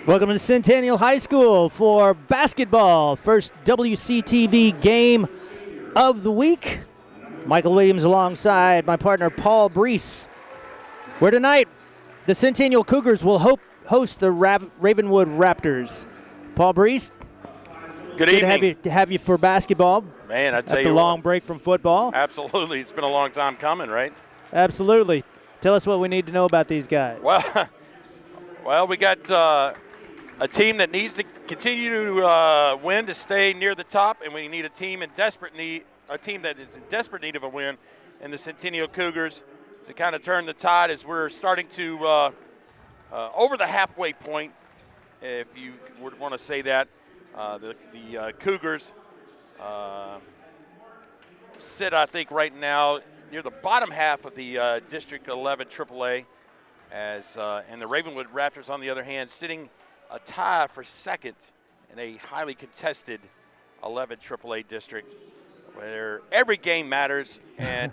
Welcome to Centennial High School for basketball. First WCTV game of the week. Michael Williams alongside my partner Paul Breece. Where tonight the Centennial Cougars will host the Ravenwood Raptors. Paul Breece, good evening. Good to have you for basketball. Man, I tell after you a what, long break from football. Absolutely. It's been a long time coming, right? Absolutely. Tell us what we need to know about these guys. Well, we got a team that needs to continue to win to stay near the top, and we need a team that is in desperate need of a win in the Centennial Cougars to kind of turn the tide as we're starting to over the halfway point, if you would want to say that. The Cougars sit, I think, right now near the bottom half of the District 11 AAA, and the Ravenwood Raptors, on the other hand, sitting a tie for second in a highly contested 11 AAA district where every game matters. And,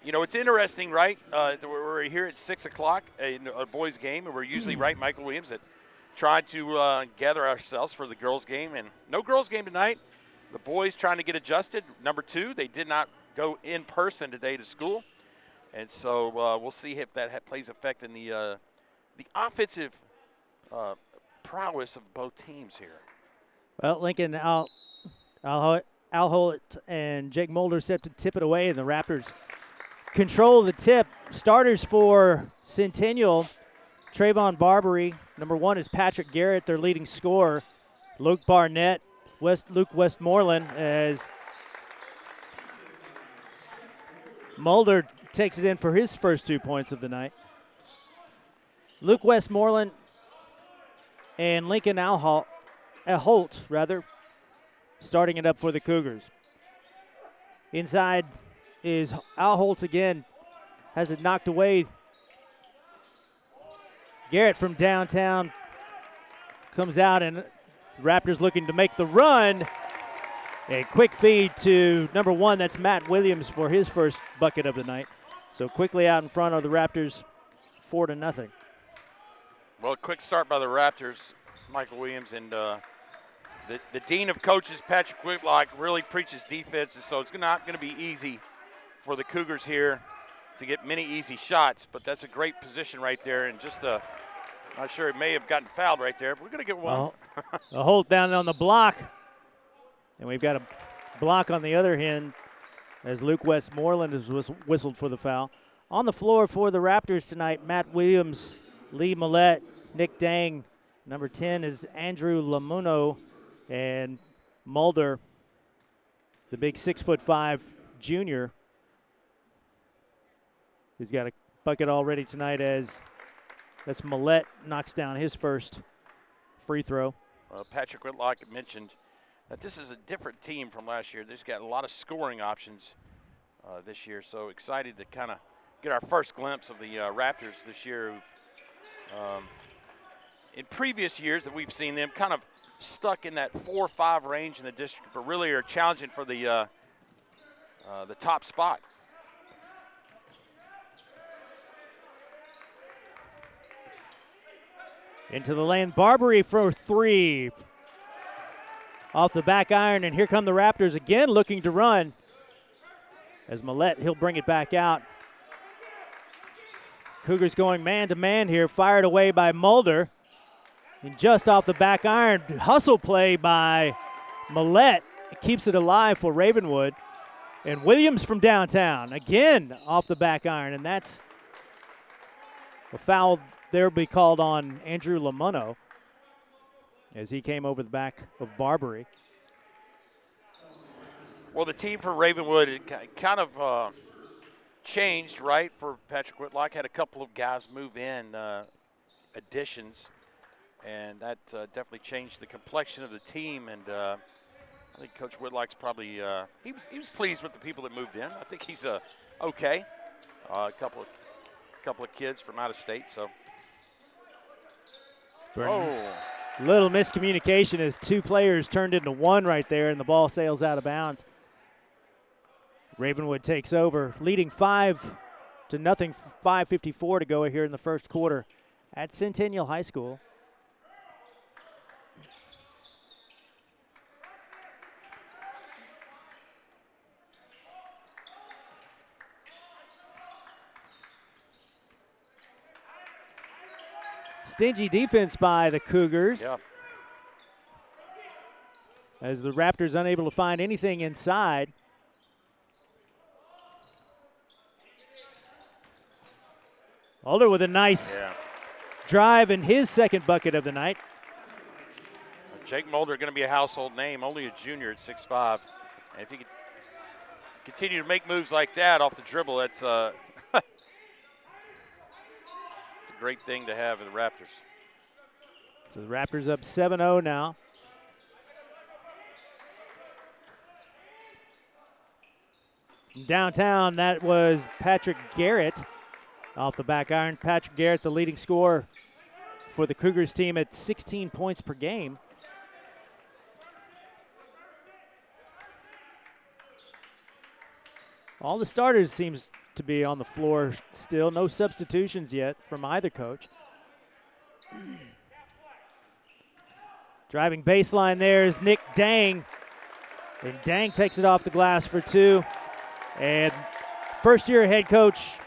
it's interesting, right? We're here at 6 o'clock, a boys' game, and we're usually right, Michael Williams, trying to gather ourselves for the girls' game. And no girls' game tonight. The boys trying to get adjusted. Number 2, they did not go in person today to school. And so we'll see if that plays effect in the offensive prowess of both teams here. Well, Lincoln, Al Holt and Jake Mulder set to tip it away, and the Raptors control the tip. Starters for Centennial, Trayvon Barbary. Number 1 is Patrick Garrett, their leading scorer. Luke Barnett, Luke Westmoreland, as Mulder takes it in for his first 2 points of the night. Luke Westmoreland and Lincoln Holt, starting it up for the Cougars. Inside is Al Holt again, has it knocked away. Garrett from downtown comes out, and Raptors looking to make the run. A quick feed to number 1, that's Matt Williams for his first bucket of the night. So quickly out in front are the Raptors, 4-0. Well, quick start by the Raptors, Michael Williams, and the dean of coaches, Patrick Whitlock, really preaches defense, and so it's not going to be easy for the Cougars here to get many easy shots, but that's a great position right there, and just not sure it may have gotten fouled right there, but we're going to get one. A Holt down on the block, and we've got a block on the other end as Luke Westmoreland is whistled for the foul. On the floor for the Raptors tonight, Matt Williams, Lee Millette, Nick Dang. Number 10 is Andrew Lamuno, and Mulder, the big 6'5" junior, who's got a bucket already tonight as that's Millette knocks down his first free throw. Patrick Whitlock mentioned that this is a different team from last year. They've got a lot of scoring options this year, so excited to kind of get our first glimpse of the Raptors this year. In previous years that we've seen them kind of stuck in that 4-5 range in the district, but really are challenging for the top spot. Into the lane, Barbary for 3. Off the back iron, and here come the Raptors again looking to run. As Millette, he'll bring it back out. Cougars going man-to-man here, fired away by Mulder. And just off the back iron, hustle play by Millette. It keeps it alive for Ravenwood. And Williams from downtown, again off the back iron, and that's a foul there will be called on Andrew Lamuno as he came over the back of Barbary. Well, the team for Ravenwood kind of changed, right, for Patrick Whitlock. Had a couple of guys move in, additions, and that definitely changed the complexion of the team. And I think Coach Whitlock's probably he was pleased with the people that moved in. I think he's okay. A couple of kids from out of state, so. Little miscommunication as 2 players turned into 1 right there, and the ball sails out of bounds. Ravenwood takes over, leading 5-0, 5:54 to go here in the first quarter. at Centennial High School. Stingy defense by the Cougars. Yeah. As the Raptors unable to find anything inside. Mulder with a nice drive and his second bucket of the night. Jake Mulder going to be a household name, only a junior at 6'5". And if he could continue to make moves like that off the dribble, that's it's a great thing to have in the Raptors. So the Raptors up 7-0 now. Downtown, that was Patrick Garrett off the back iron. Patrick Garrett, the leading scorer for the Cougars team at 16 points per game. All the starters seems to be on the floor still. No substitutions yet from either coach. Driving baseline there is Nick Dang. And Dang takes it off the glass for two. And first-year head coach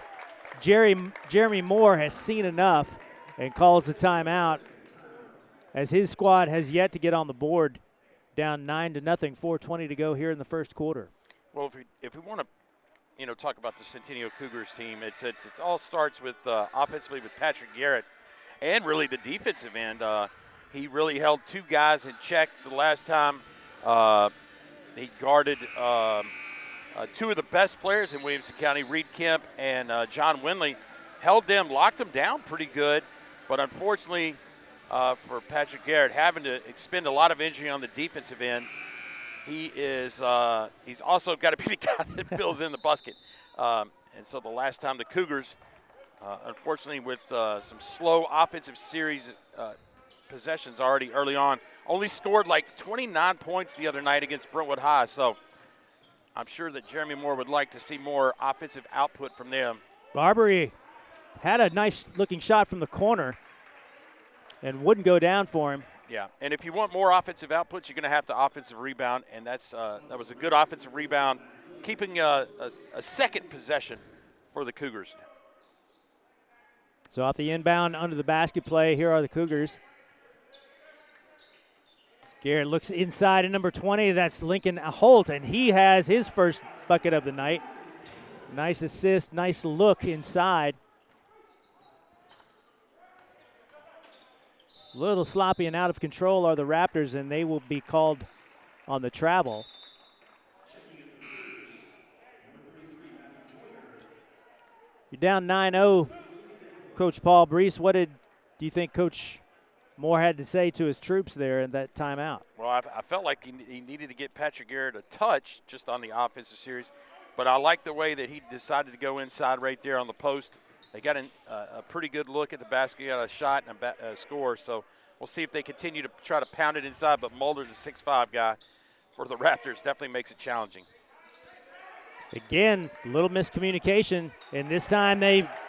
Jeremy Moore has seen enough and calls a timeout as his squad has yet to get on the board, down 9-0, 4:20 to go here in the first quarter. Well, if we want to, talk about the Centennial Cougars team, it all starts with offensively with Patrick Garrett, and really the defensive end. He really held two guys in check the last time he guarded two of the best players in Williamson County, Reed Kemp and John Winley. Held them, locked them down pretty good, but unfortunately for Patrick Garrett, having to expend a lot of energy on the defensive end, he's also got to be the guy that fills in the basket. And so the last time the Cougars, unfortunately with some slow offensive series possessions already early on, only scored like 29 points the other night against Brentwood High. So I'm sure that Jeremy Moore would like to see more offensive output from them. Barbary had a nice-looking shot from the corner and wouldn't go down for him. Yeah, and if you want more offensive output, you're going to have to offensive rebound, and that was a good offensive rebound, keeping a second possession for the Cougars. So off the inbound, under the basket play, here are the Cougars. Garrett looks inside at number 20. That's Lincoln Holt, and he has his first bucket of the night. Nice assist, nice look inside. A little sloppy and out of control are the Raptors, and they will be called on the travel. You're down 9-0, Coach Paul Breece. What do you think Coach Moore had to say to his troops there in that timeout? Well, I felt like he needed to get Patrick Garrett a touch just on the offensive series, but I like the way that he decided to go inside right there on the post. They got a pretty good look at the basket, got a shot and a score, so we'll see if they continue to try to pound it inside, but Mulder, the 6'5" guy for the Raptors, definitely makes it challenging. Again, a little miscommunication, and this time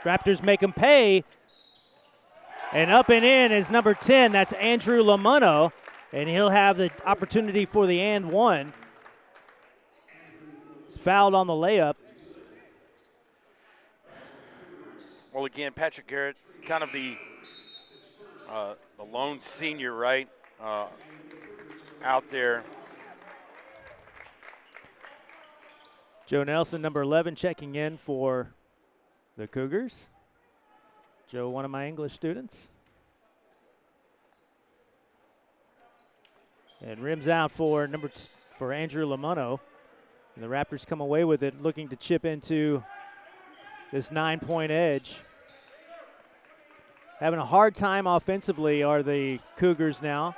Raptors make them pay. And up and in is number 10. That's Andrew Lamono, and he'll have the opportunity for the and one. Fouled on the layup. Well, again, Patrick Garrett, kind of the lone senior, right, out there. Joe Nelson, number 11, checking in for the Cougars. Joe, one of my English students. And rims out for for Andrew Lamono. And the Raptors come away with it, looking to chip into this 9-point edge. Having a hard time offensively are the Cougars now.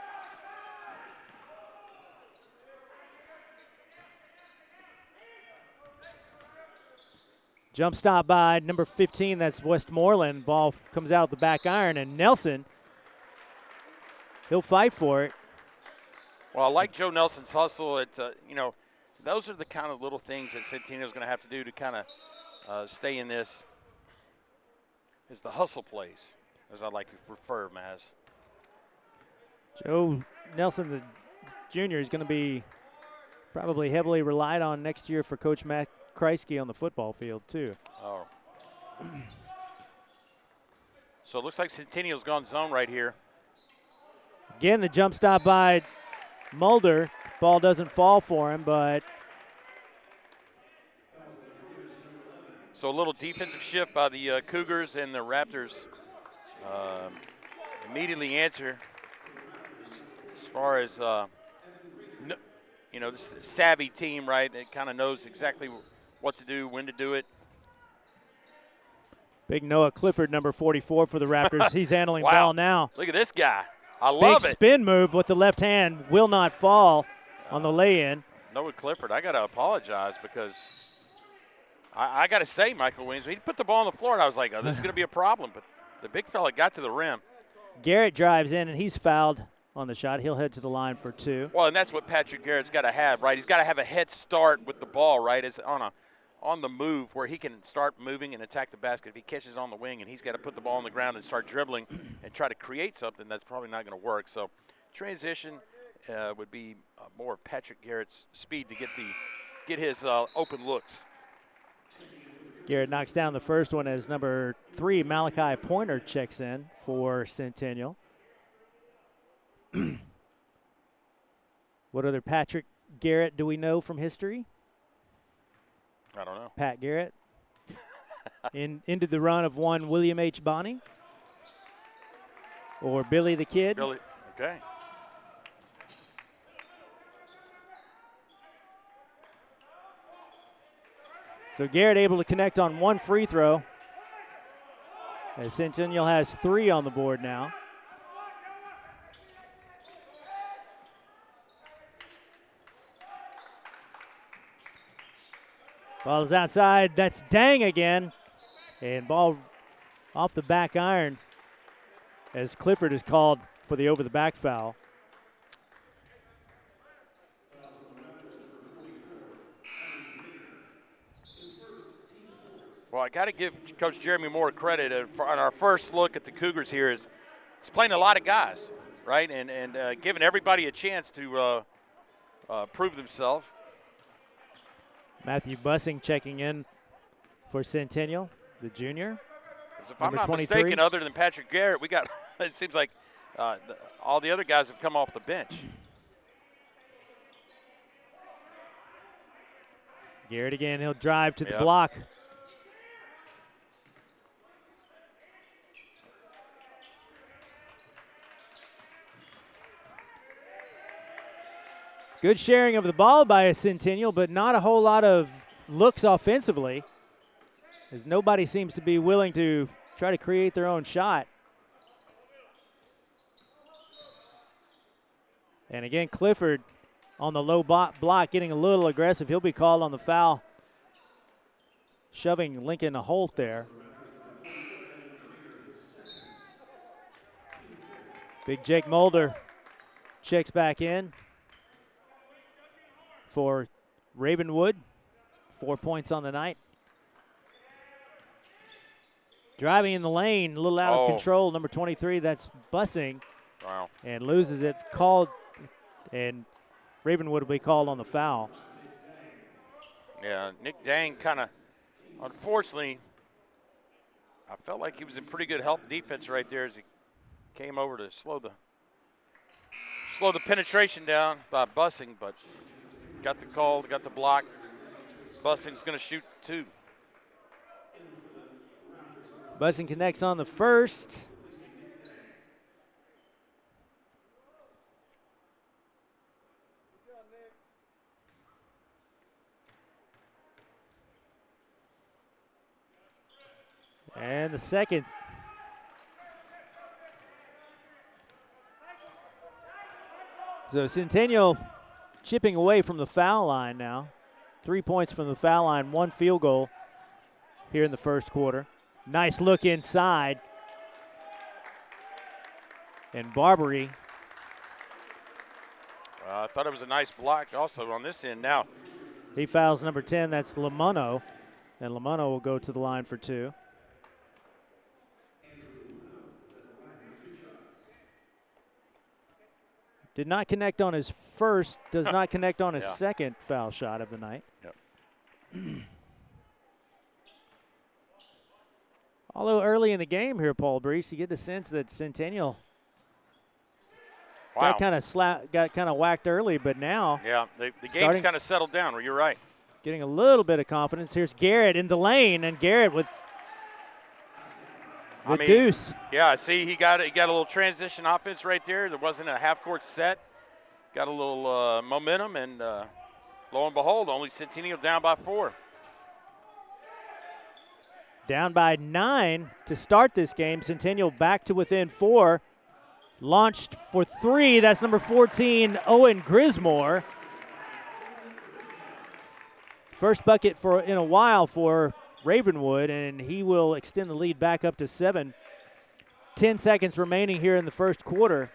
Jump stop by number 15, that's Westmoreland. Ball comes out the back iron, and Nelson, he'll fight for it. Well, I like Joe Nelson's hustle. Those are the kind of little things that Centennial's going to have to do to kind of stay in this, is the hustle plays. as I like to refer him as. Joe Nelson, the junior, is going to be probably heavily relied on next year for Coach Matt Kreisky on the football field, too. Oh. So it looks like Centennial's gone zone right here. Again, the jump stop by Mulder. Ball doesn't fall for him, but so a little defensive shift by the Cougars, and the Raptors immediately answer as far as, this savvy team, right? It kind of knows exactly what to do, when to do it. Big Noah Clifford, number 44 for the Raptors. He's handling Wow. ball now. Look at this guy. I love Big it. spin move with the left hand. Will not fall on the lay-in. Noah Clifford, I got to apologize because I got to say, Michael Williams, he put the ball on the floor, and I was like, oh, this is going to be a problem. But the big fella got to the rim. Garrett drives in, and he's fouled on the shot. He'll head to the line for 2. Well, and that's what Patrick Garrett's got to have, right? He's got to have a head start with the ball, right? It's on the move where he can start moving and attack the basket. If he catches it on the wing and he's got to put the ball on the ground and start dribbling and try to create something, that's probably not going to work. So transition would be more of Patrick Garrett's speed to get his open looks. Garrett knocks down the first one as number 3, Malachi Pointer, checks in for Centennial. What other Patrick Garrett do we know from history? I don't know. Pat Garrett into the run of one William H. Bonney or Billy the Kid. Billy, okay. So Garrett able to connect on one free throw as Centennial has 3 on the board now. Ball is outside. That's Dang again. And ball off the back iron as Clifford is called for the over-the-back foul. Well, I got to give Coach Jeremy Moore credit on our first look at the Cougars here. He's playing a lot of guys, right, and giving everybody a chance to prove themselves. Matthew Bussing checking in for Centennial, the junior. If I'm not mistaken, other than Patrick Garrett, we got it seems like all the other guys have come off the bench. Garrett again, he'll drive to the block. Good sharing of the ball by a Centennial, but not a whole lot of looks offensively, as nobody seems to be willing to try to create their own shot. And again, Clifford on the low block getting a little aggressive. He'll be called on the foul, shoving Lincoln Holt there. Big Jake Mulder checks back in for Ravenwood. 4 points on the night. Driving in the lane, a little out of control. Number 23, that's Bussing. Wow. And loses it. Called, and Ravenwood will be called on the foul. Yeah, Nick Dang kind of, unfortunately, I felt like he was in pretty good help defense right there as he came over to slow the penetration down by Bussing, but got the call, got the block. Bussing's going to shoot 2. Bussing connects on the first. And the second. So Centennial chipping away from the foul line now. 3 points from the foul line, 1 field goal here in the first quarter. Nice look inside. And Barbary. I thought it was a nice block also on this end now. He fouls number 10, that's Lamono. And Lamono will go to the line for 2. Did not connect on his first, does not connect on his second foul shot of the night. Yep. Although early in the game here, Paul Breece, you get the sense that Centennial got kind of whacked early, but now the game's kind of settled down. You're right. Getting a little bit of confidence. Here's Garrett in the lane, and Garrett with deuce. Yeah, see, he got a little transition offense right there. There wasn't a half-court set. Got a little momentum, and lo and behold, only Centennial down by 4. Down by 9 to start this game. Centennial back to within 4. Launched for 3. That's number 14, Owen Grismore. First bucket in a while for Ravenwood, and he will extend the lead back up to 7. 10 seconds remaining here in the first quarter.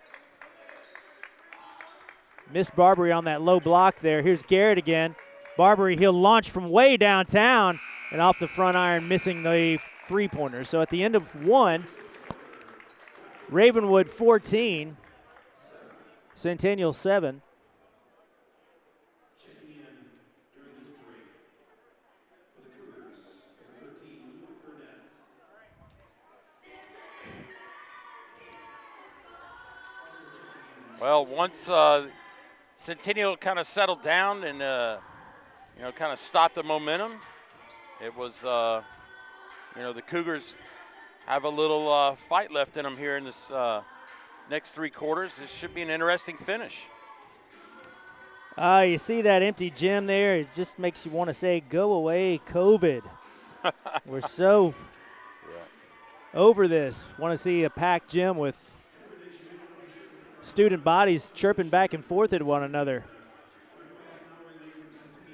Missed Barbary on that low block there. Here's Garrett again. Barbary, he'll launch from way downtown and off the front iron, missing the three-pointer. So at the end of 1, Ravenwood 14, Centennial 7. Well, once Centennial kind of settled down and kind of stopped the momentum, it was the Cougars have a little fight left in them here in this next 3 quarters. This should be an interesting finish. You see that empty gym there? It just makes you want to say, "Go away, COVID." We're so over this. Want to see a packed gym with student bodies chirping back and forth at one another.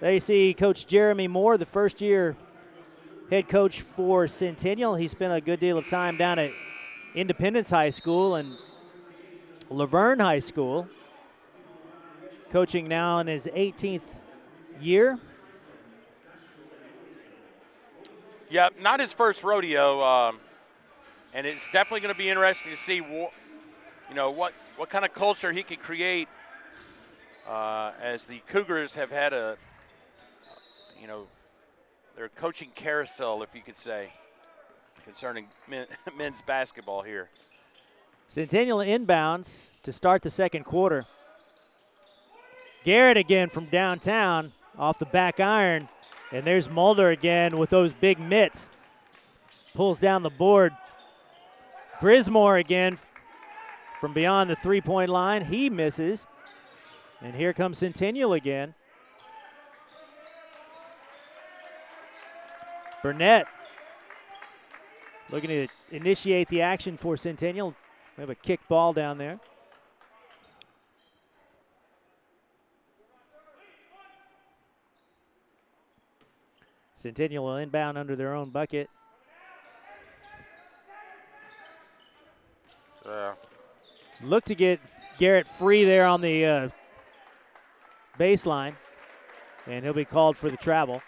There you see Coach Jeremy Moore, the first-year head coach for Centennial. He spent a good deal of time down at Independence High School and Laverne High School, coaching now in his 18th year. Yeah, not his first rodeo, and it's definitely going to be interesting to see what kind of culture he can create as the Cougars have had their coaching carousel, if you could say, concerning men's basketball here. Centennial inbounds to start the second quarter. Garrett again from downtown off the back iron, and there's Mulder again with those big mitts. Pulls down the board. Grismore again from beyond the three-point line. He misses. And here comes Centennial again. Burnett looking to initiate the action for Centennial. We have a kick ball down there. Centennial will inbound under their own bucket. Look to get Garrett free there on the baseline, and he'll be called for the travel.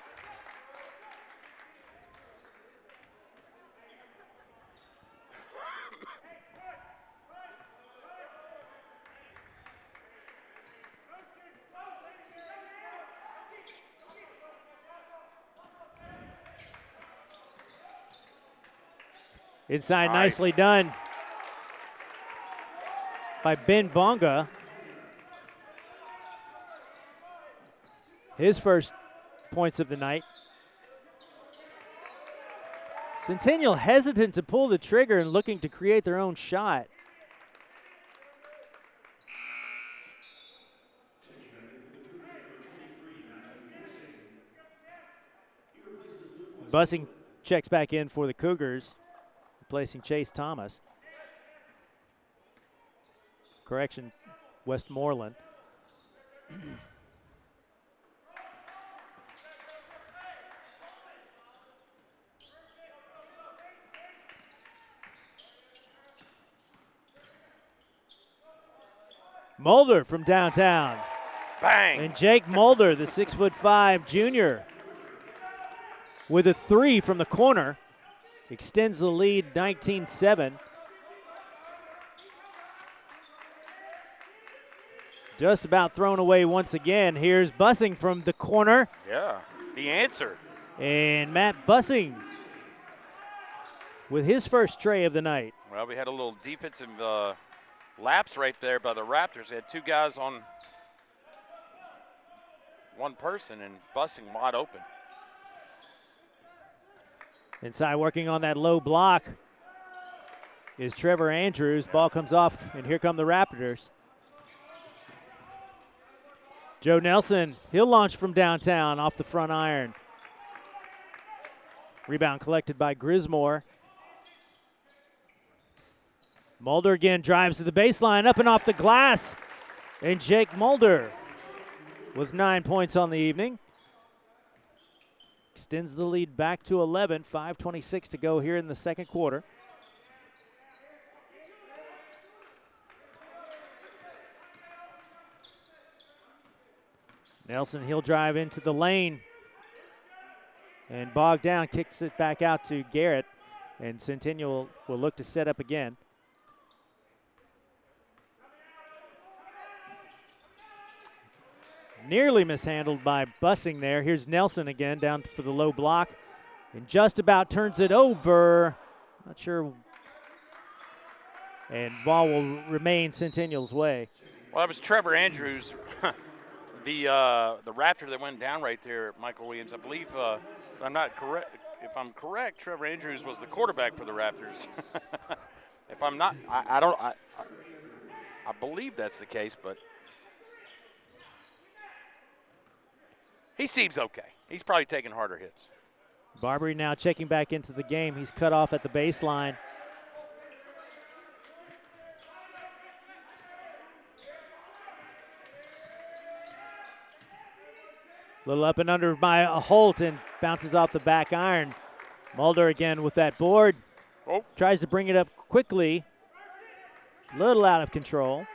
Inside, nicely done by Ben Bonga. His first points of the night. Centennial hesitant to pull the trigger and looking to create their own shot. Bussing checks back in for the Cougars, replacing Chase Thomas. Correction, Westmoreland. Mulder from downtown. Bang! And Jake Mulder, the 6'5" junior, with a 3 from the corner, extends the lead 19-7. Just about thrown away once again. Here's Bussing from the corner. Yeah, the answer. And Matt Bussing with his first tray of the night. Well, we had a little defensive lapse right there by the Raptors. They had two guys on one person, and Bussing wide open. Inside working on that low block is Trevor Andrews. Ball comes off, and here come the Raptors. Joe Nelson, he'll launch from downtown off the front iron. Rebound collected by Grismore. Mulder again drives to the baseline, up and off the glass. And Jake Mulder with 9 points on the evening. Extends the lead back to 11, 5:26 to go here in the second quarter. Nelson, he'll drive into the lane. And bogged down, kicks it back out to Garrett. And Centennial will look to set up again. Nearly mishandled by Bussing there. Here's Nelson again down for the low block. And just about turns it over. Not sure. And ball will remain Centennial's way. Well, that was Trevor Andrews, the Raptor that went down right there, Michael Williams. I believe, I'm not correct. If I'm correct, Trevor Andrews was the quarterback for the Raptors. If I'm not, I believe that's the case, but he seems okay. He's probably taking harder hits. Barbary now checking back into the game. He's cut off at the baseline. Little up and under by Holt and bounces off the back iron. Mulder again with that board. Oh. Tries to bring it up quickly. Little out of control.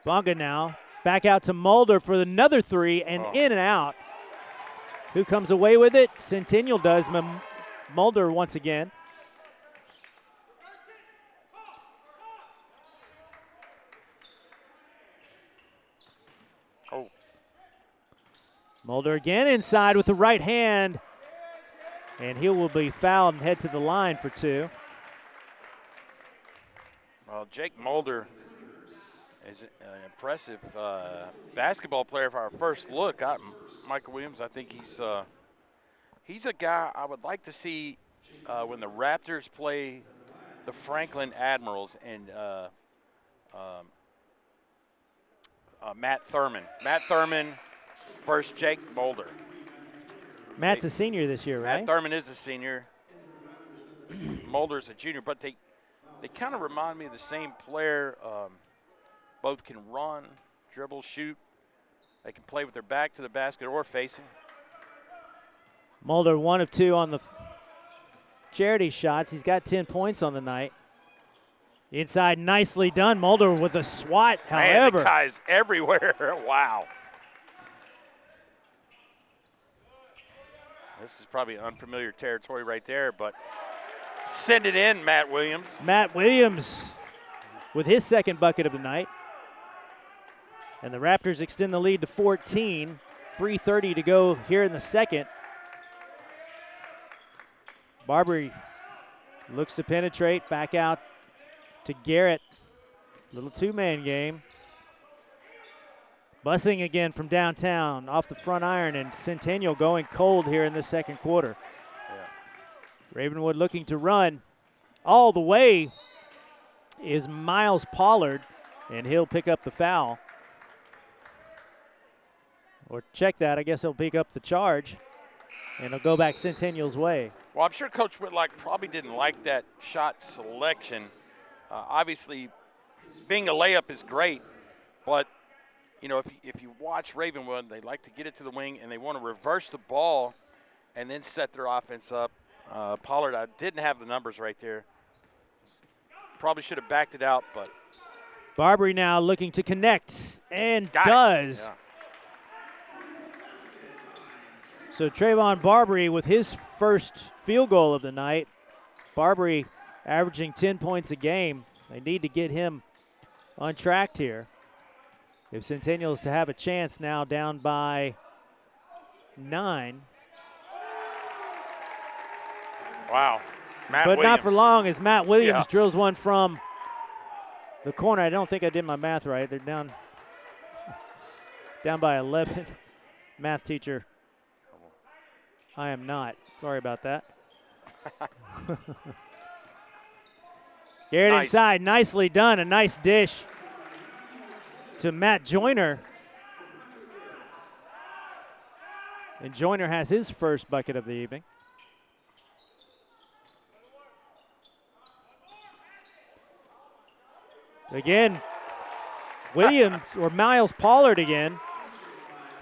Bonga now. Back out to Mulder for another three and in and out. Who comes away with it? Centennial does. Mulder once again. Oh. Mulder again inside with the right hand. And he will be fouled and head to the line for two. Well, Jake Mulder is an impressive basketball player for our first look. Michael Williams, I think he's a guy I would like to see when the Raptors play the Franklin Admirals and Matt Thurman. Matt Thurman versus Jake Mulder. Matt's a senior this year, right? Matt Thurman is a senior. Mulder's a junior, but they kind of remind me of the same player. Both can run, dribble, shoot. They can play with their back to the basket or facing. Mulder 1 of 2 on the charity shots. He's got 10 points on the night. Inside, nicely done. Mulder with a swat, however. Man, the guy's everywhere. Wow. This is probably unfamiliar territory right there, but send it in, Matt Williams. Matt Williams with his second bucket of the night. And the Raptors extend the lead to 14. 3:30 to go here in the second. Barbary looks to penetrate. Back out to Garrett. Little two-man game. Bussing again from downtown off the front iron, and Centennial going cold here in the second quarter. Yeah. Ravenwood looking to run all the way is Miles Pollard, and he'll pick up the foul. Or check that. I guess he'll pick up the charge, and it'll go back Centennial's way. Well, I'm sure Coach Whitlock probably didn't like that shot selection. Obviously, being a layup is great, but you know, if you watch Ravenwood, they like to get it to the wing, and they want to reverse the ball and then set their offense up. Pollard, I didn't have the numbers right there. Probably should have backed it out, but. Barbary now looking to connect, and Got does. Yeah. So Trayvon Barbary with his first field goal of the night. Barbary averaging 10 points a game. They need to get him on track here. If Centennial is to have a chance now, down by 9. Wow. Matt but Williams. not for long as Matt Williams Yeah. drills one from the corner. I don't think I did my math right. They're down by 11. Math teacher, I am not. Sorry about that. Garrett Nice. inside, nicely done. A nice dish to Matt Joyner. And Joyner has his first bucket of the evening. Again, Williams or Miles Pollard again.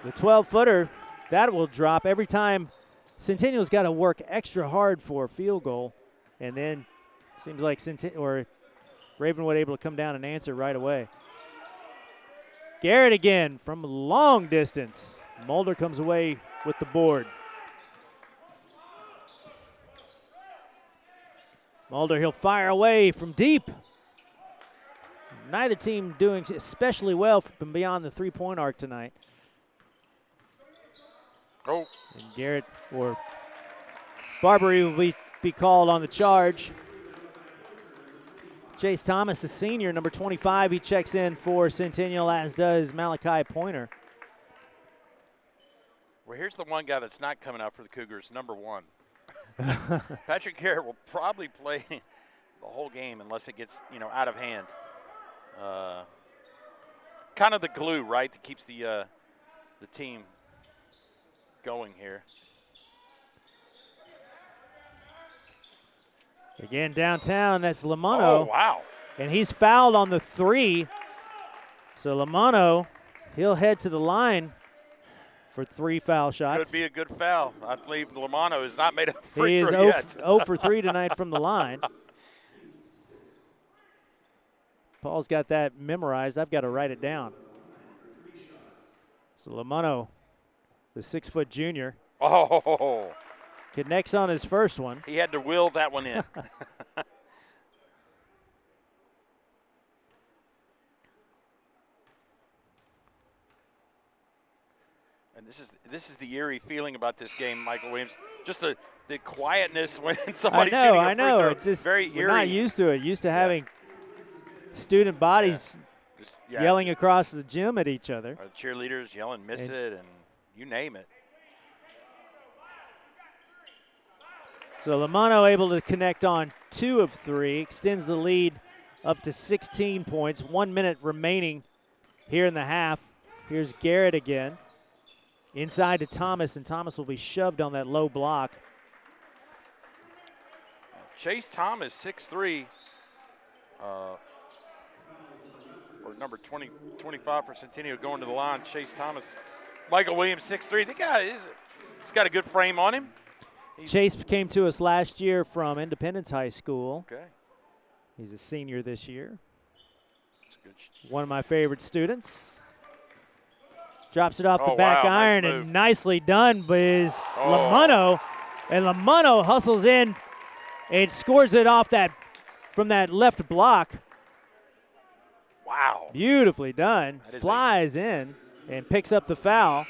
The 12-footer, that will drop every time. Centennial's got to work extra hard for a field goal, and then seems like Ravenwood able to come down and answer right away. Garrett again from long distance. Mulder comes away with the board. Mulder, he'll fire away from deep. Neither team doing especially well from beyond the three-point arc tonight. Oh. And Garrett or Barbary will be called on the charge. Chase Thomas, the senior, number 25, he checks in for Centennial, as does Malachi Pointer. Well, here's the one guy that's not coming out for the Cougars, number 1. Patrick Garrett will probably play the whole game unless it gets, out of hand. Kind of the glue, right, that keeps the team going here. Again, downtown, that's Lamano. Oh, wow. And he's fouled on the 3. So Lamano, he'll head to the line for 3 foul shots. Could be a good foul. I believe Lamano has not made a free He is throw yet. 0 for 3 tonight from the line. Paul's got that memorized. I've got to write it down. So Lamano, the 6-foot junior, Oh, connects on his first one. he had to will that one in. And this is the eerie feeling about this game, Michael Williams. Just the quietness when somebody's shooting a free I know. throw. It's just very we're eerie. not used to it. Used to having student bodies Just, yelling across the gym at each other. Or the cheerleaders yelling, miss it, and you name it. So Lamano able to connect on 2 of 3, extends the lead up to 16 points. 1 minute remaining here in the half. Here's Garrett again. Inside to Thomas, and Thomas will be shoved on that low block. Chase Thomas, 6'3", or number 25 for Centennial going to the line. Chase Thomas. Michael Williams, 6'3". The guy he's got a good frame on him. Chase came to us last year from Independence High School. Okay. He's a senior this year. That's a good one of my favorite students. Drops it off the Oh, back wow, iron, nice move. and nicely done by Oh. Lamano. And Lamano hustles in and scores it off from that left block. Wow. Beautifully done. That is Flies in and picks up the foul.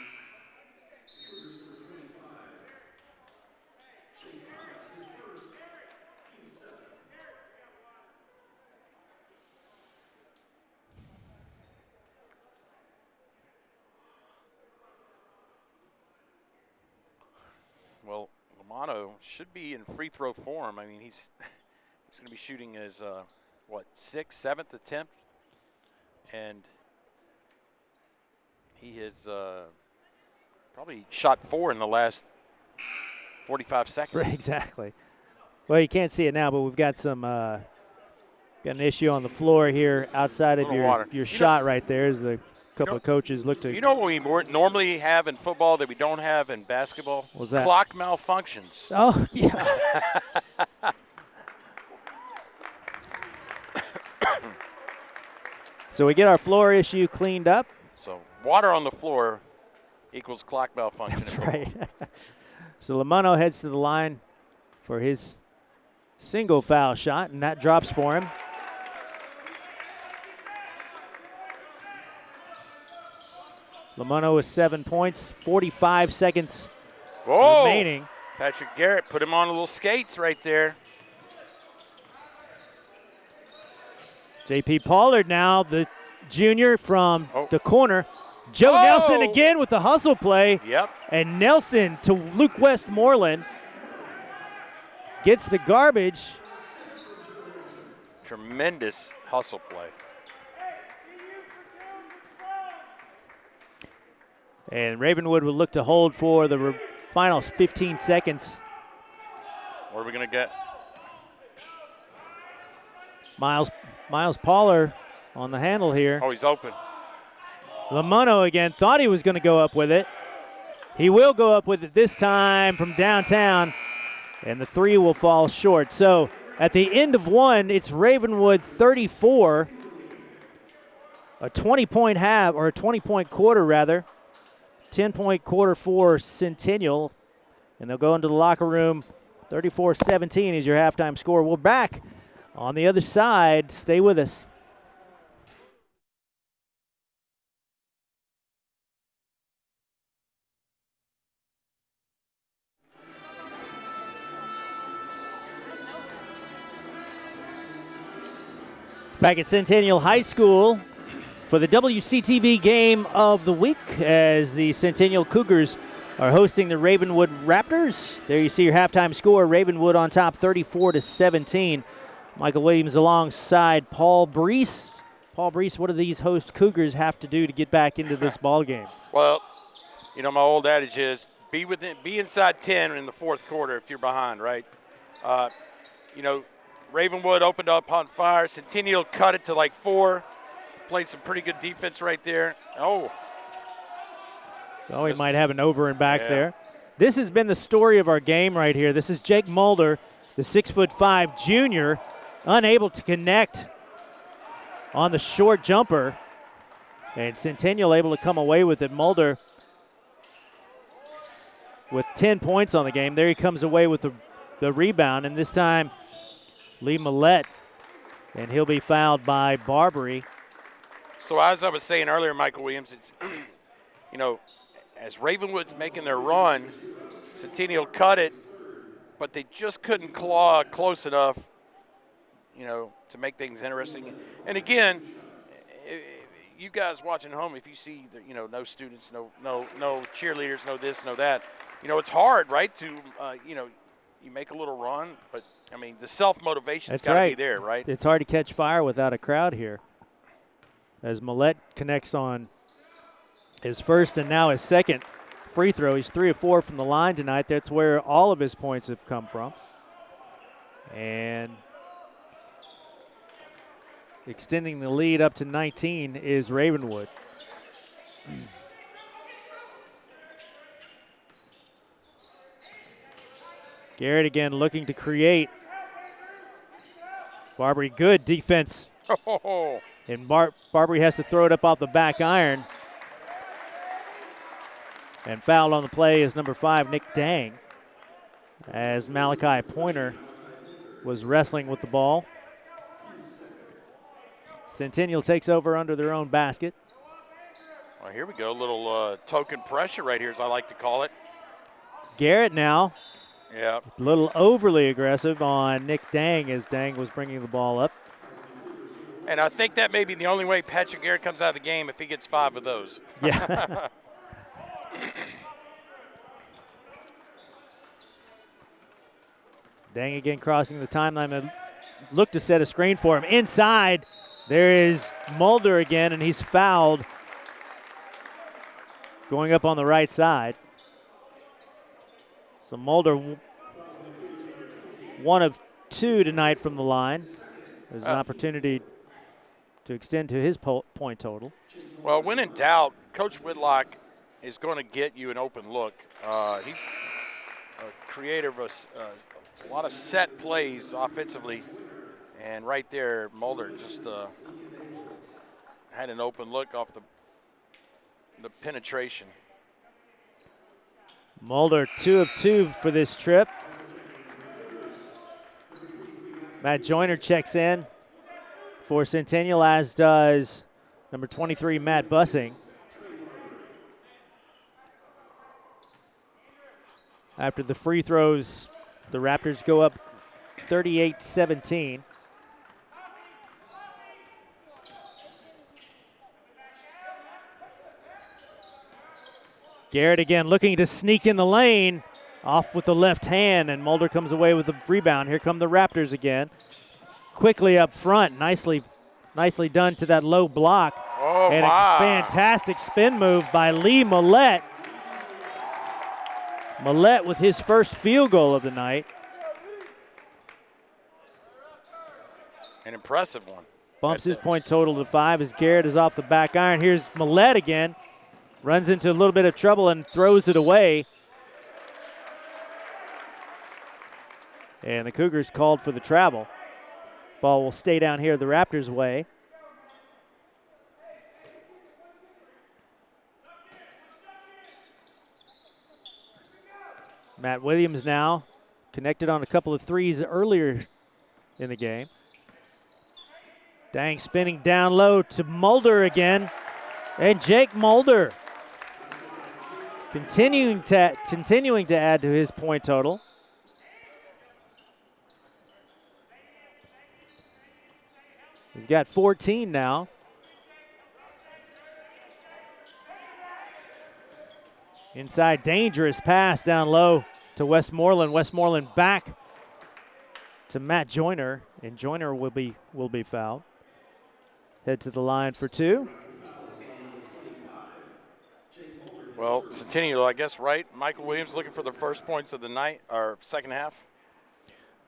Well, Lamano should be in free throw form. I mean, he's going to be shooting his, 6th, 7th attempt. And he has probably shot 4 in the last 45 seconds. Right, exactly. Well, you can't see it now, but we've got got an issue on the floor here outside of your shot right there as the couple of coaches look to. You know what we normally have in football that we don't have in basketball? What's that? Clock malfunctions. Oh, yeah. So we get our floor issue cleaned up. So water on the floor equals clock malfunction. That's right. So Lamano heads to the line for his single foul shot, and that drops for him. Lamono with 7 points, 45 seconds remaining. Patrick Garrett put him on little skates right there. J.P. Pollard now, the junior from the corner. Joe Nelson again with the hustle play. Yep. And Nelson to Luke Westmoreland. Gets the garbage. Tremendous hustle play. And Ravenwood will look to hold for the final 15 seconds. What are we going to get? Miles Pollard on the handle here. Oh, he's open. Lamono again, thought he was going to go up with it. He will go up with it this time from downtown, and the three will fall short. So at the end of one, it's Ravenwood 34, a 20-point half, or a 20-point quarter rather, 10-point quarter for Centennial, and they'll go into the locker room. 34-17 is your halftime score. We're back on the other side. Stay with us. Back at Centennial High School for the WCTV game of the week as the Centennial Cougars are hosting the Ravenwood Raptors. There you see your halftime score. Ravenwood on top 34-17. Michael Williams alongside Paul Breece. Paul Breece, what do these host Cougars have to do to get back into this ball game? Well, you know, my old adage is be inside 10 in the fourth quarter if you're behind, right? You know, Ravenwood opened up on fire. Centennial cut it to like 4. Played some pretty good defense right there. Oh, he might have an over and back there. This has been the story of our game right here. This is Jake Mulder, the 6'5" junior, unable to connect on the short jumper. And Centennial able to come away with it. Mulder with 10 points on the game. There he comes away with the rebound, and this time Lee Millette, and he'll be fouled by Barbary. So as I was saying earlier, Michael Williams, it's, you know, as Ravenwood's making their run, Centennial cut it, but they just couldn't claw close enough, you know, to make things interesting. And again, you guys watching home, if you see, you know, no students, no cheerleaders, no this, no that, you know, it's hard, right, to, you know, you make a little run, but, I mean, the self-motivation's got to be there, right? It's hard to catch fire without a crowd here. As Millette connects on his first and now his second free throw. He's 3 of 4 from the line tonight. That's where all of his points have come from. And extending the lead up to 19 is Ravenwood. Garrett again looking to create. Barbary, good defense. Oh. And Barbary has to throw it up off the back iron. And fouled on the play is number 5, Nick Dang, as Malachi Pointer was wrestling with the ball. Centennial takes over under their own basket. Well, here we go. A little token pressure right here, as I like to call it. Garrett now. Yeah. A little overly aggressive on Nick Dang as Dang was bringing the ball up. And I think that may be the only way Patrick Garrett comes out of the game if he gets 5 of those. Yeah. Dang again crossing the timeline. Look to set a screen for him. Inside, there is Mulder again, and he's fouled. Going up on the right side. So Mulder, 1 of 2 tonight from the line. There's an opportunity to extend to his point total. Well, when in doubt, Coach Whitlock is going to get you an open look. He's a creator of a lot of set plays offensively. And right there, Mulder just had an open look off the penetration. Mulder 2 of 2 for this trip. Matt Joyner checks in for Centennial, as does number 23, Matt Bussing. After the free throws, the Raptors go up 38-17. Garrett again looking to sneak in the lane. Off with the left hand, and Mulder comes away with the rebound. Here come the Raptors again. Quickly up front, nicely done to that low block. Oh, and my. A fantastic spin move by Lee Millette. Millette with his first field goal of the night. An impressive one. Bumps his point total to 5 as Garrett is off the back iron. Here's Millette again. Runs into a little bit of trouble and throws it away. And the Cougars called for the travel. Ball will stay down here the Raptors' way. Matt Williams now connected on a couple of threes earlier in the game. Dang, spinning down low to Mulder again. And Jake Mulder continuing to add to his point total. He's got 14 now. Inside, dangerous pass down low to Westmoreland. Westmoreland back to Matt Joyner, and Joyner will be fouled. Head to the line for 2. Well, Centennial, I guess, right? Michael Williams looking for the first points of the night, or second half,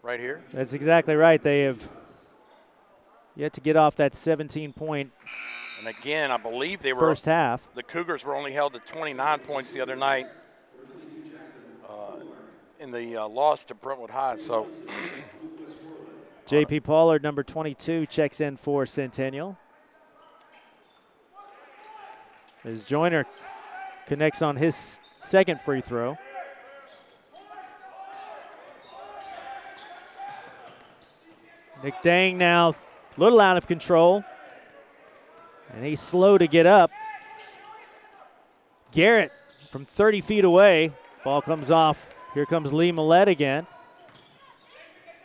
right here. That's exactly right. They have yet to get off that 17-point And again, I believe they were first half. The Cougars were only held to 29 points the other night in the loss to Brentwood High. So J.P. Pollard, number 22, checks in for Centennial. As Joyner connects on his second free throw. Nick Dang now a little out of control. And he's slow to get up. Garrett from 30 feet away. Ball comes off. Here comes Lee Millette again.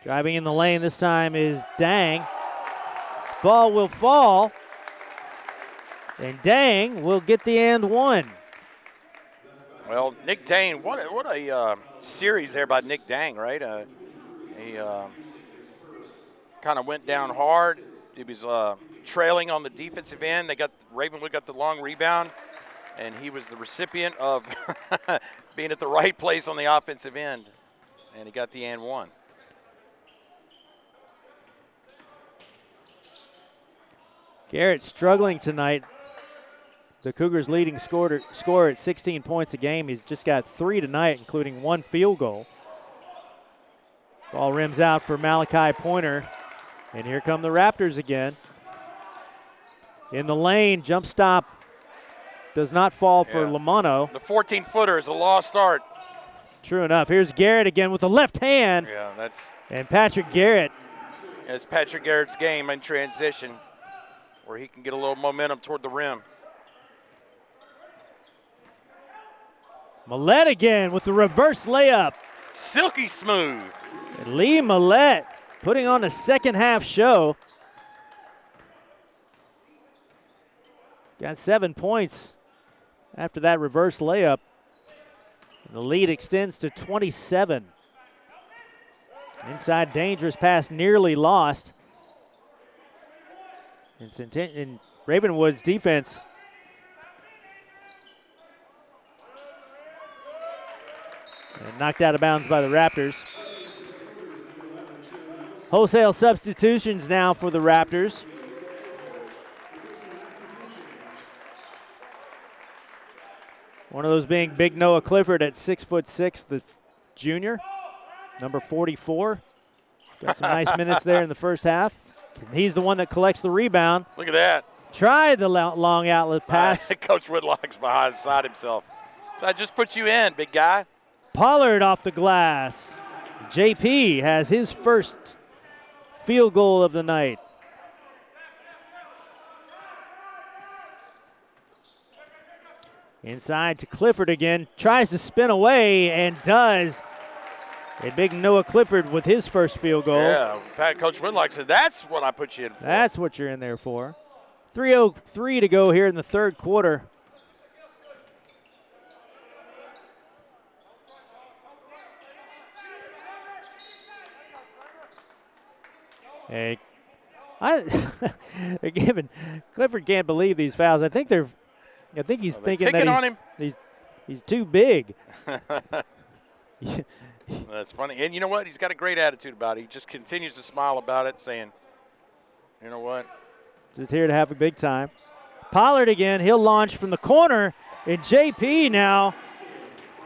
Driving in the lane this time is Dang. Ball will fall. And Dang will get the and one. Well, Nick Dang, what a series there by Nick Dang, right? He kind of went down hard. He was trailing on the defensive end. Ravenwood got the long rebound, and he was the recipient of being at the right place on the offensive end, and he got the and one. Garrett struggling tonight. The Cougars' leading scorer at 16 points a game. He's just got 3 tonight, including 1 field goal. Ball rims out for Malachi Pointer. And here come the Raptors again. In the lane, jump stop does not fall for Lamano. The 14-footer is a lost start. True enough. Here's Garrett again with the left hand. Yeah, that's. And Patrick Garrett. It's Patrick Garrett's game in transition, where he can get a little momentum toward the rim. Millette again with the reverse layup. Silky smooth. And Lee Millette putting on a second half show. Got 7 points after that reverse layup. And the lead extends to 27. Inside, dangerous pass, nearly lost. And Ravenwood's defense and knocked out of bounds by the Raptors. Wholesale substitutions now for the Raptors. One of those being big Noah Clifford at 6'6", the junior, number 44. Got some nice minutes there in the first half. He's the one that collects the rebound. Look at that. Tried the long outlet pass. Coach Whitlock's behind side himself. So I just put you in, big guy. Pollard off the glass. JP has his first field goal of the night. Inside to Clifford again. Tries to spin away and does. A big Noah Clifford with his first field goal. Yeah, Coach Whitlock said, that's what I put you in for. That's what you're in there for. 3:03 to go here in the third quarter. Hey, they're giving Clifford can't believe these fouls. I think he's thinking that he's too big. That's funny. And you know what? He's got a great attitude about it. He just continues to smile about it, saying, you know what? Just here to have a big time. Pollard again. He'll launch from the corner. And JP now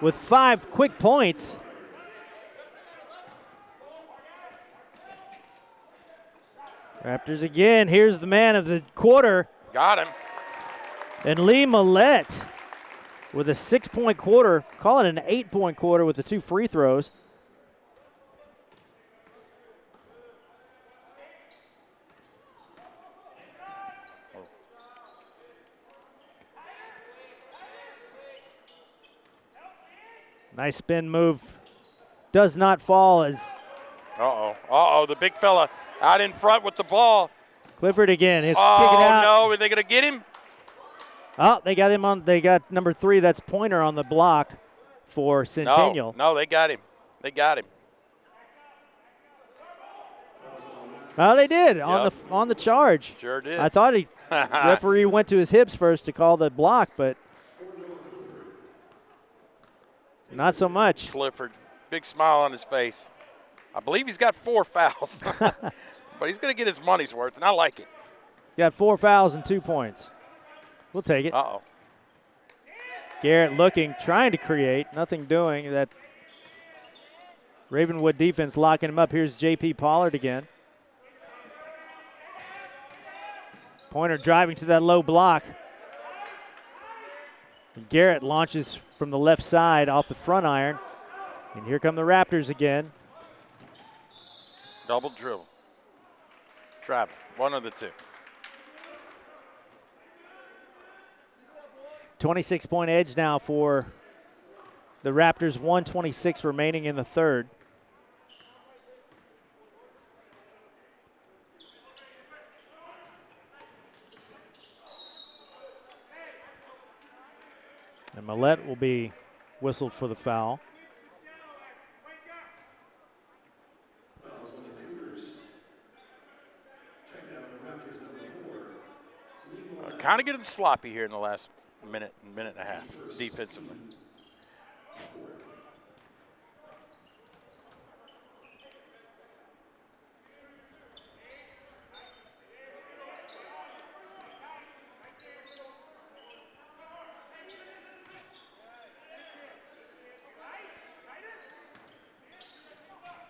with 5 quick points. Raptors again. Here's the man of the quarter. Got him. And Lee Millette with a 6-point quarter. Call it an 8-point quarter with the 2 free throws. Nice spin move. Does not fall as. The big fella out in front with the ball. Clifford again. He'll kick it Oh, out. no. Are they going to get him? Oh, they got him on. They got number 3. That's Pointer on the block for Centennial. No, they got him. They got him. Oh, they did on the charge. Sure did. I thought referee went to his hips first to call the block, but not so much. Clifford, big smile on his face. I believe he's got 4 fouls, but he's going to get his money's worth, and I like it. He's got 4 fouls and 2 points. We'll take it. Uh-oh. Garrett looking, trying to create, nothing doing. That Ravenwood defense locking him up. Here's J.P. Pollard again. Pointer driving to that low block. And Garrett launches from the left side off the front iron. And here come the Raptors again. Double dribble. Travel. One of the 2. 26-point edge now for the Raptors. 1:26 remaining in the third. And Millette will be whistled for the foul. Kind of getting sloppy here in the last minute and a half defensively.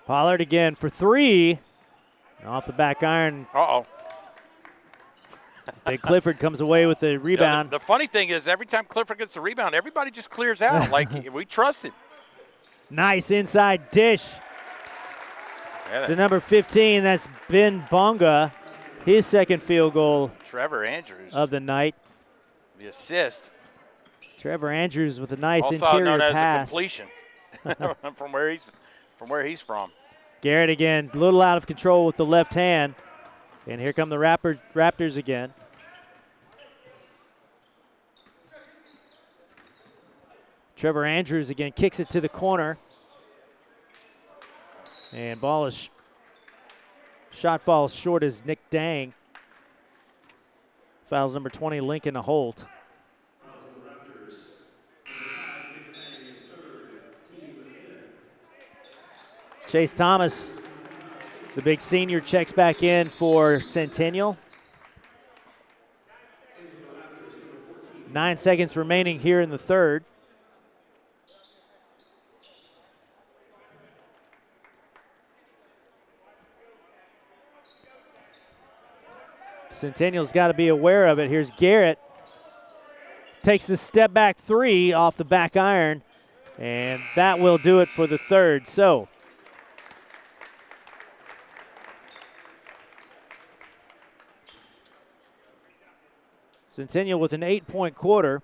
Pollard again for 3. And off the back iron. Uh-oh. Big Clifford comes away with the rebound. The funny thing is, every time Clifford gets a rebound, everybody just clears out. Like, we trust him. Nice inside dish to number 15. That's Ben Bonga. His second field goal Trevor Andrews of the night. The assist. Trevor Andrews with a nice Also interior known as pass. a completion from where he's from. Garrett again, a little out of control with the left hand. And here come the Raptors again. Trevor Andrews again kicks it to the corner. And ball is shot falls short as Nick Dang. Fouls number 20, Lincoln Holt. Chase Thomas, the big senior, checks back in for Centennial. 9 seconds remaining here in the third. Centennial's got to be aware of it. Here's Garrett. Takes the step back 3 off the back iron, and that will do it for the third. So Centennial with an 8-point quarter.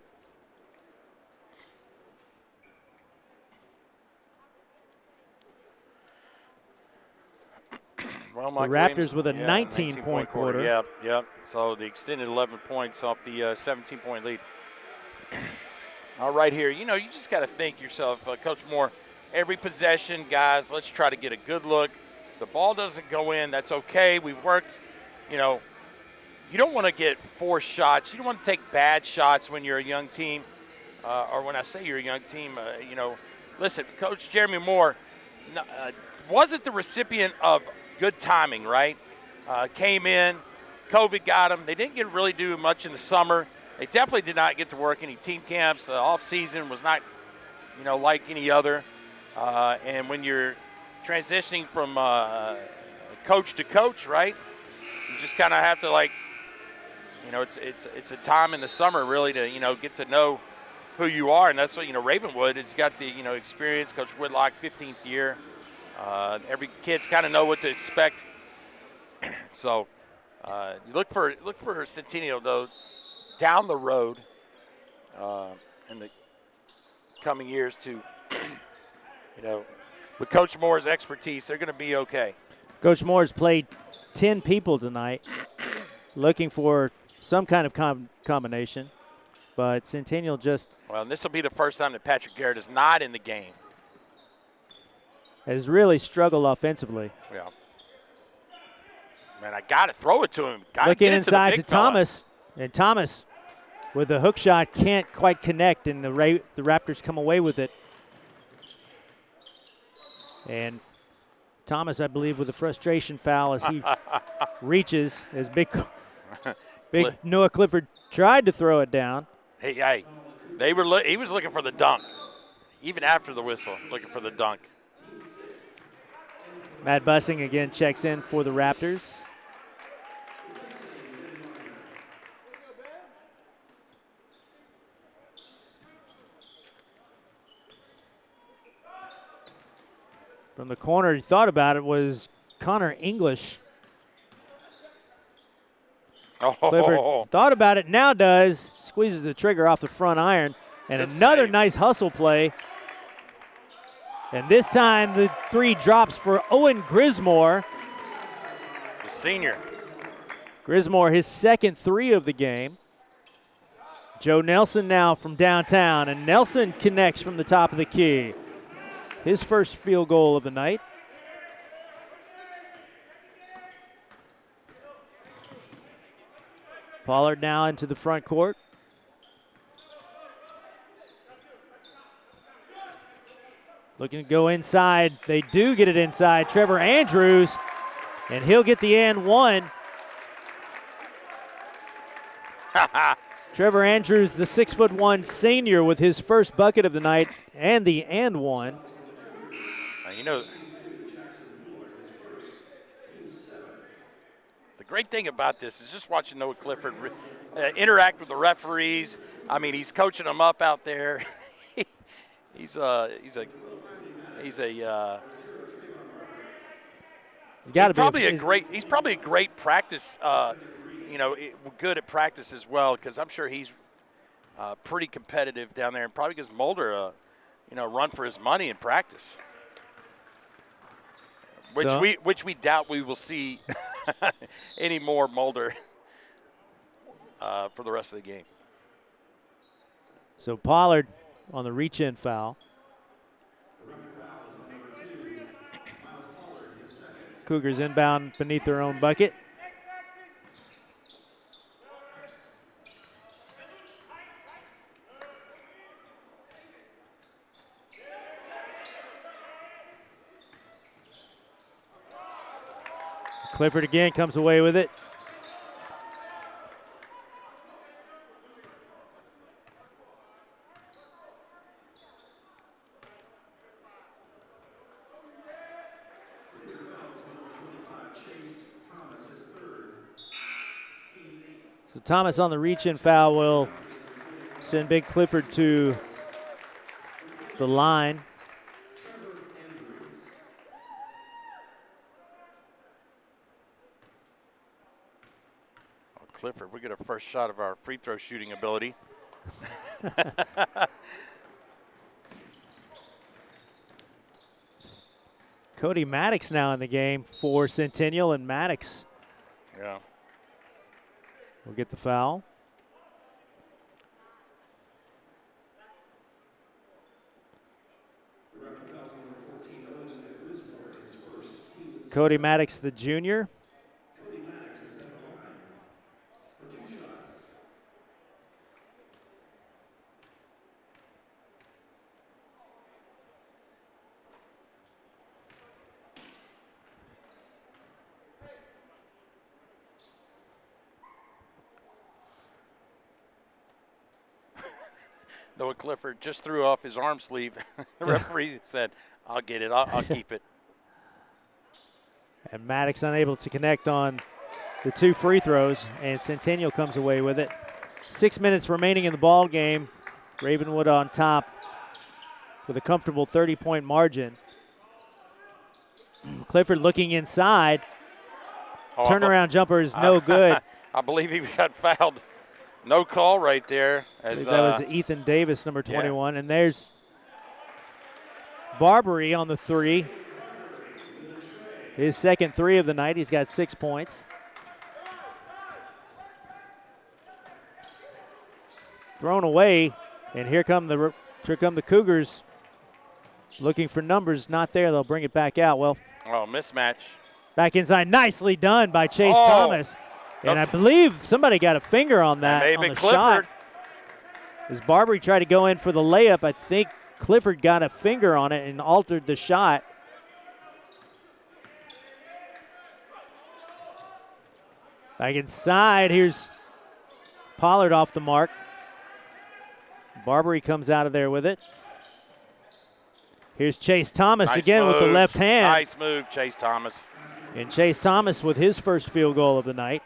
Well, The Raptors with a 19-point quarter. Yep. So the extended 11 points off the 17-point lead. All right, here, you just got to think yourself, Coach Moore, every possession, guys, let's try to get a good look. The ball doesn't go in, that's okay. We've worked, you don't want to get forced shots. You don't want to take bad shots when you're a young team, or when I say you're a young team, listen, Coach Jeremy Moore wasn't the recipient of good timing, right? Came in, COVID got him. They didn't really do much in the summer. They definitely did not get to work any team camps. Off season was not, like any other. And when you're transitioning from coach to coach, right? You just kind of have to it's a time in the summer really to get to know who you are, and that's what Ravenwood has got the experience. Coach Whitlock, 15th year. Every kid's kind of know what to expect. So you look for Centennial though. Down the road in the coming years to, with Coach Moore's expertise, they're going to be okay. Coach Moore's played 10 people tonight, looking for some kind of combination, but Centennial just. Well, and this will be the first time that Patrick Garrett is not in the game. Has really struggled offensively. Yeah. Man, I got to throw it to him. Looking inside to Thomas, and Thomas with the hook shot can't quite connect, and the Raptors come away with it. And Thomas, I believe, with a frustration foul as he reaches, as big Noah Clifford tried to throw it down. Hey, he was looking for the dunk, even after the whistle, looking for the dunk. Matt Bussing again checks in for the Raptors. From the corner, he thought about it, was Connor English. Clifford thought about it, now does. Squeezes the trigger off the front iron. And another nice hustle play. And this time the three drops for Owen Grismore. The senior. Grismore, his second three of the game. Joe Nelson now from downtown, and Nelson connects from the top of the key. His first field goal of the night. Pollard now into the front court. Looking to go inside. They do get it inside. Trevor Andrews, and he'll get the and one. Trevor Andrews, the 6'1" senior, with his first bucket of the night and the and one. The great thing about this is just watching Noah Clifford interact with the referees. I mean, he's coaching them up out there. He's probably a great practice. Good at practice as well, because I'm sure he's pretty competitive down there, and probably gives Mulder a run for his money in practice. Which we doubt we will see any more Mulder for the rest of the game. So Pollard on the reach-in foul. Cougars inbound beneath their own bucket. Clifford again comes away with it. So Thomas on the reach-in foul will send Big Clifford to the line. Clifford, we get a first shot of our free throw shooting ability. Cody Maddox now in the game for Centennial, and Maddox will get the foul. Cody Maddox, the junior. Noah Clifford just threw off his arm sleeve. The referee said, I'll get it. I'll keep it. And Maddox unable to connect on the 2 free throws, and Centennial comes away with it. 6 minutes remaining in the ball game. Ravenwood on top with a comfortable 30-point margin. Clifford looking inside. Turnaround jumper is no good. I believe he got fouled. No call right there. That was Ethan Davis, number 21. Yeah. And there's Barbary on the 3. His second 3 of the night. He's got 6 points. Thrown away, and here come the Cougars looking for numbers. Not there. They'll bring it back out. Well, mismatch. Back inside. Nicely done by Chase Thomas. And I believe somebody got a finger on that on the shot. As Barbary tried to go in for the layup, I think Clifford got a finger on it and altered the shot. Back inside, here's Pollard off the mark. Barbary comes out of there with it. Here's Chase Thomas again with the left hand. Nice move, Chase Thomas. And Chase Thomas with his first field goal of the night.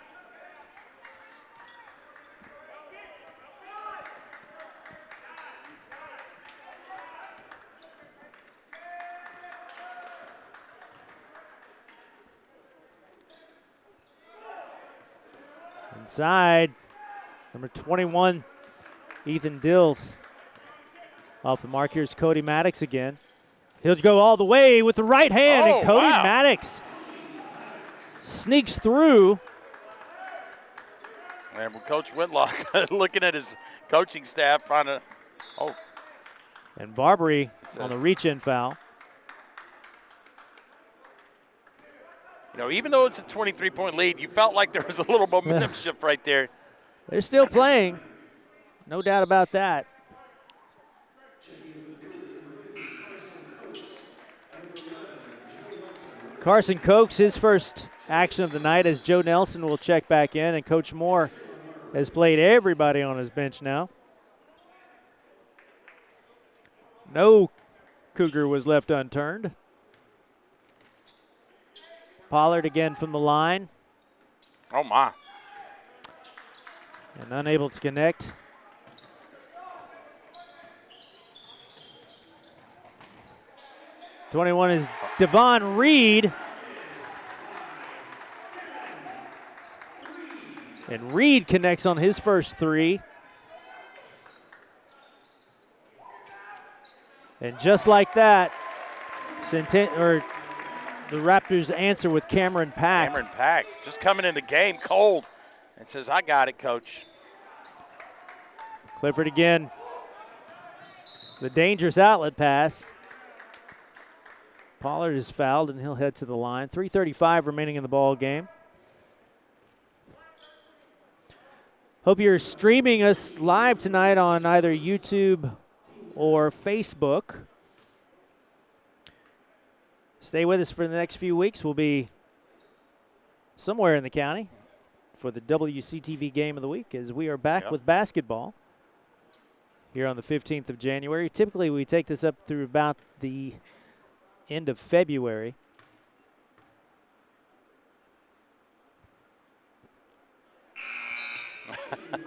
Inside, number 21, Ethan Dills. Off the mark, here's Cody Maddox again. He'll go all the way with the right hand, and Cody Maddox sneaks through. And Coach Whitlock looking at his coaching staff, trying to, And Barbary on the reach-in foul. You know, even though it's a 23-point lead, you felt like there was a little momentum shift right there. They're still playing. No doubt about that. Carson Cokes, his first action of the night, as Joe Nelson will check back in, and Coach Moore has played everybody on his bench now. No Cougar was left unturned. Pollard again from the line. Oh, my. And unable to connect. #21 is Devon Reed. And Reed connects on his first 3. And just like that, the Raptors answer with Cameron Pack. Cameron Pack just coming in the game cold and says, I got it, Coach. Clifford again. The dangerous outlet pass. Pollard is fouled, and he'll head to the line. 3:35 remaining in the ball game. Hope you're streaming us live tonight on either YouTube or Facebook. Stay with us for the next few weeks. We'll be somewhere in the county for the WCTV Game of the Week, as we are back with basketball here on the 15th of January. Typically, we take this up through about the end of February.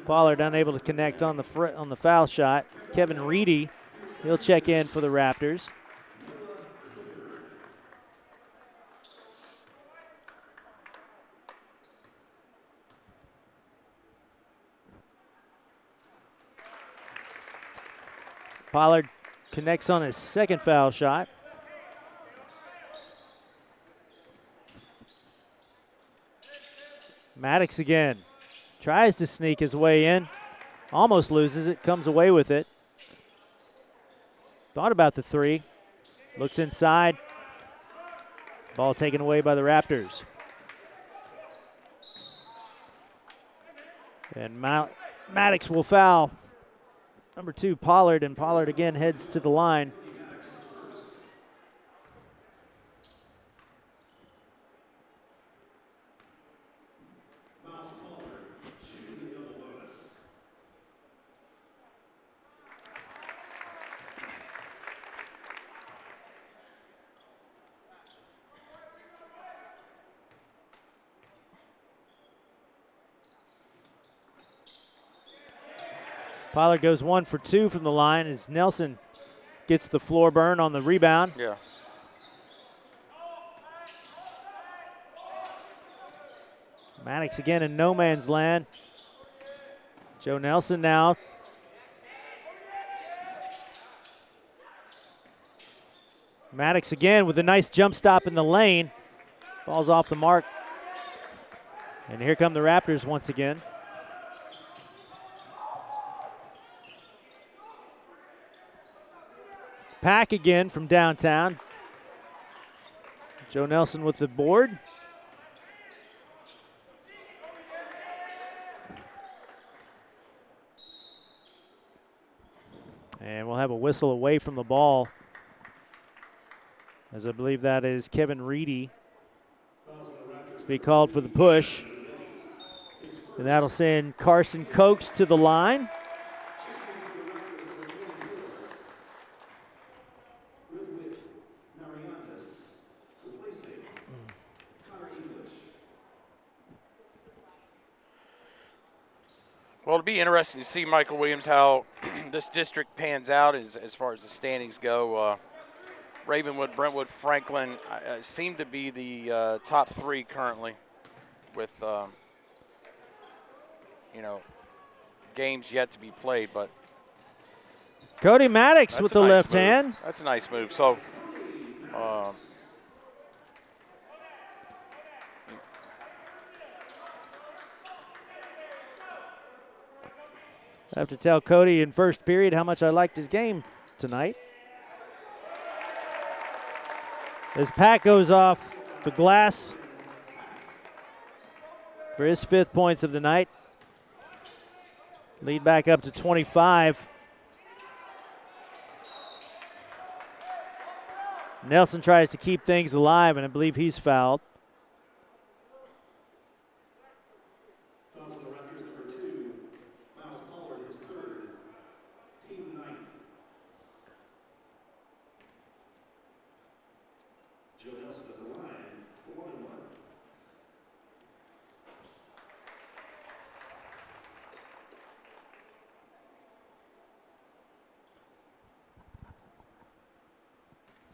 Pollard unable to connect on the foul shot. Kevin Reedy, he'll check in for the Raptors. Pollard connects on his second foul shot. Maddox again. Tries to sneak his way in. Almost loses it, comes away with it. Thought about the three. Looks inside. Ball taken away by the Raptors. And Maddox will foul number 2, Pollard, and Pollard again heads to the line. Pollard goes 1 for 2 from the line as Nelson gets the floor burn on the rebound. Yeah. Maddox again in no man's land. Joe Nelson now. Maddox again with a nice jump stop in the lane. Ball's off the mark. And here come the Raptors once again. Pack again from downtown. Joe Nelson with the board. And we'll have a whistle away from the ball, as I believe that is Kevin Reedy to be called for the push. And that'll send Carson Cokes to the line. Well, it'll be interesting to see, Michael Williams, how this district pans out as far as the standings go. Ravenwood, Brentwood, Franklin seem to be the top 3 currently with, games yet to be played. But Cody Maddox with the left hand. That's a nice move. So, I have to tell Cody in first period how much I liked his game tonight. As Pack goes off the glass for his 5th points of the night. Lead back up to 25. Nelson tries to keep things alive, and I believe he's fouled.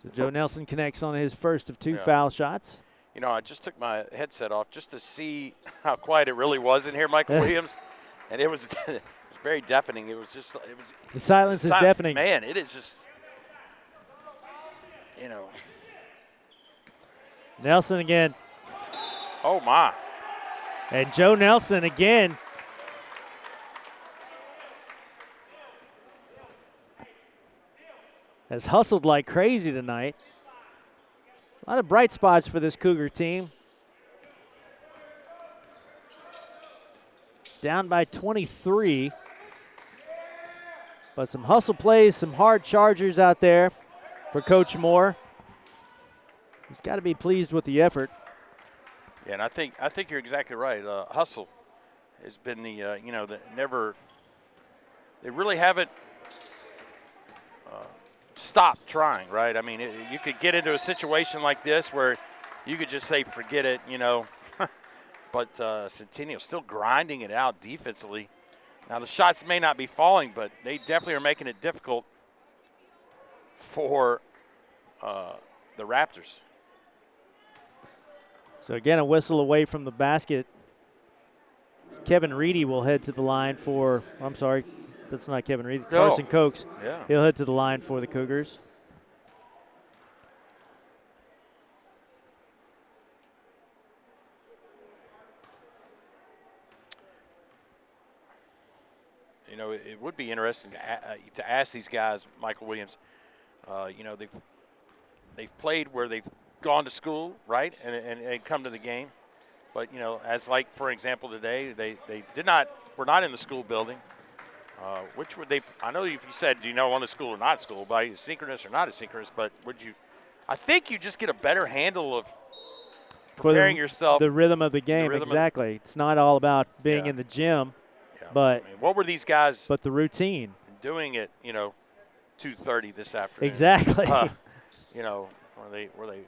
So Joe Nelson connects on his first of 2 foul shots. You know, I just took my headset off just to see how quiet it really was in here, Michael Williams, and it was very deafening. It was the silence is deafening. Man, it is just, Nelson again. Oh my! And Joe Nelson again. Has hustled like crazy tonight. A lot of bright spots for this Cougar team. Down by 23. But some hustle plays, some hard chargers out there for Coach Moore. He's got to be pleased with the effort. Yeah, and I think you're exactly right. Hustle has been the they really haven't stopped trying, right? I mean, you could get into a situation like this where you could just say, forget it, But Centennial still grinding it out defensively. Now, the shots may not be falling, but they definitely are making it difficult for the Raptors. So, again, a whistle away from the basket. Kevin Reedy will head to the line for, That's not Kevin Reed. No. Carson Cokes. Yeah. He'll head to the line for the Cougars. You know, it would be interesting to ask these guys, Michael Williams. You know, they've played where they've gone to school, right, and come to the game. But, you know, as like, for example, today, they were not in the school building. Which would they – I know if you said, do you know want a school or not school, by asynchronous or not asynchronous, but would you – I think you just get a better handle of preparing yourself. The rhythm of the game, exactly. It's not all about being in the gym, but – I mean, what were these guys – but the routine. Doing it, you know, 2:30 this afternoon. Exactly. You know, were they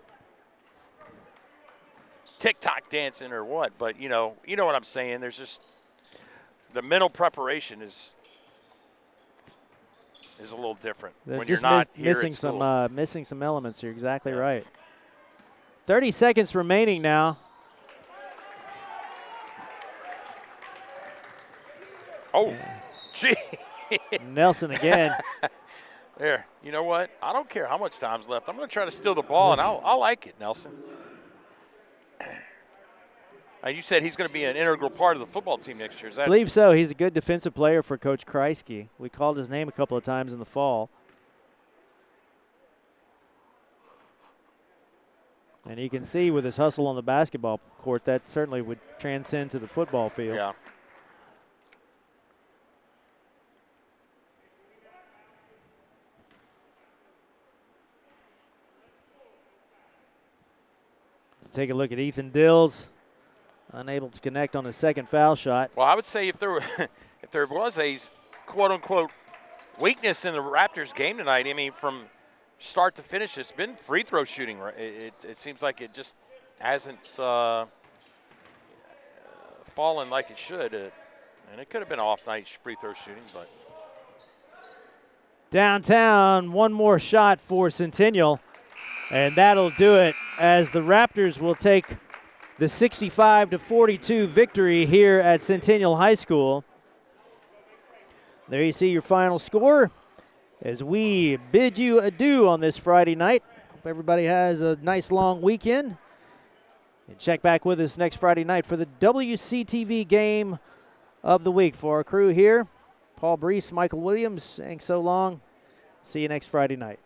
TikTok dancing or what? But, you know what I'm saying. There's just – the mental preparation is a little different when you're not here missing at school. missing some elements here. Exactly right. 30 seconds remaining now. Oh, gee. Nelson again. There. You know what? I don't care how much time's left. I'm going to try to steal the ball, and I'll like it, Nelson. You said he's going to be an integral part of the football team next year. Is that? I believe so. He's a good defensive player for Coach Kreisky. We called his name a couple of times in the fall. And you can see with his hustle on the basketball court, that certainly would transcend to the football field. Yeah. Take a look at Ethan Dills. Unable to connect on his second foul shot. Well, I would say if there was a quote-unquote weakness in the Raptors game tonight, I mean, from start to finish, it's been free throw shooting. It seems like it just hasn't fallen like it should. And it could have been an off night free throw shooting, but. Downtown, one more shot for Centennial, and that'll do it as the Raptors will take the 65-42 victory here at Centennial High School. There you see your final score as we bid you adieu on this Friday night. Hope everybody has a nice long weekend. And check back with us next Friday night for the WCTV game of the week. For our crew here, Paul Breece, Michael Williams saying so long. See you next Friday night.